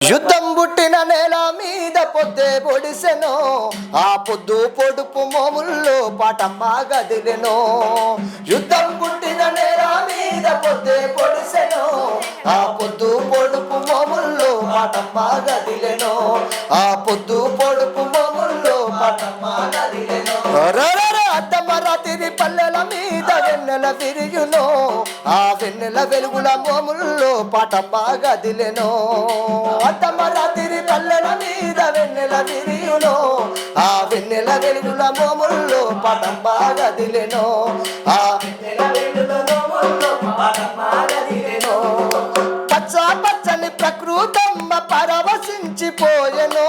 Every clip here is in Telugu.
యుద్ధం పుట్టిన నేల మీద పొద్దే పొడిసెను ఆ పొద్దు పొడుపు మోముల్లో పాటమ్మ గదిలెను. యుద్ధం పుట్టిన నేల మీద పొద్దే పొడిసెను ఆ పొద్దు పొడుపు మోముల్లో పాటమ్మ గదిలెను. ఆ పొద్దు పొడుపు మోముల్లో పాటమ్మ గదిలెను. అద్దమ్మ రాత్రి పల్లెల మీద వెన్నెల విరియును ఆ వెన్నెల వెలుగుల మోముల్లో పాటమ్మ గదిలెను. అద్దమ్మ రాత్రి పల్లెల మీద వెన్నెల విరియును ఆ వెన్నెల వెలుగుల మోముల్లో పాటమ్మ గదిలెను. ఆ వెన్నెల వెలుగుల మోముల్లో పాటమ్మ గదిలెను. పచ్చ పచ్చని ప్రకృతమ్మ పరవశించిపోయెను.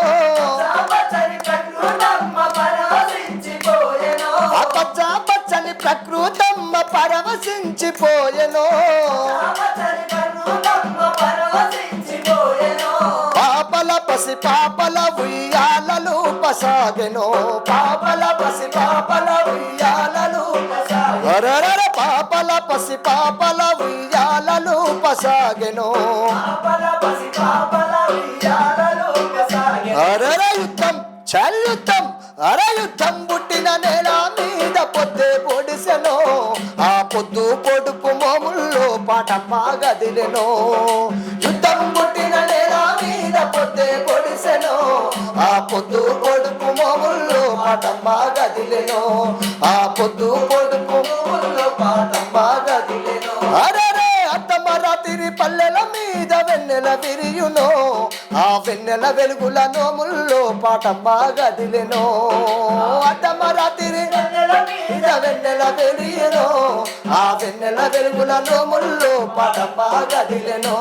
పచ్చ పచ్చని ప్రకృతమ్మ పరవశించిపోయెను. పాపల పసి పాపల ఉయ్యాలలు పసాగెను. పాపల పసి పాపల ఉయ్యాలలు అరర పాపల పసి పాపల ఉయ్యాలలు పసాగెను. అరర యుద్ధం చల్యుద్ధం అరయుద్ధం పుట్టిన నేల మీద పొద్దే పొడిసెను ఆ పొద్దు పొడుపు మోముల్లో పాటమ్మ గదిలెను. యుద్ధం పుట్టిన నేల మీద పొద్దే పొడిసెను ఆ పొద్దు పొడుపు మోముల్లో పాటమ్మ గదిలెను. ఆ పొద్దు పొడుపు మోముల్లో పాటమ్మ గదిలెను. అరరే అద్దమ్మ రాత్రి పల్లెల మీద వెన్నెల విరియును ఆ వెన్నెల వెలుగుల నోముల్లో పాటమ్మ గదిలెను. అద్దమ్మ రాత్రి మీద వెన్నెల వెలియును ఆ వెన్నెల వెలుగుల నోముల్లో పాటమ్మ గదిలెను.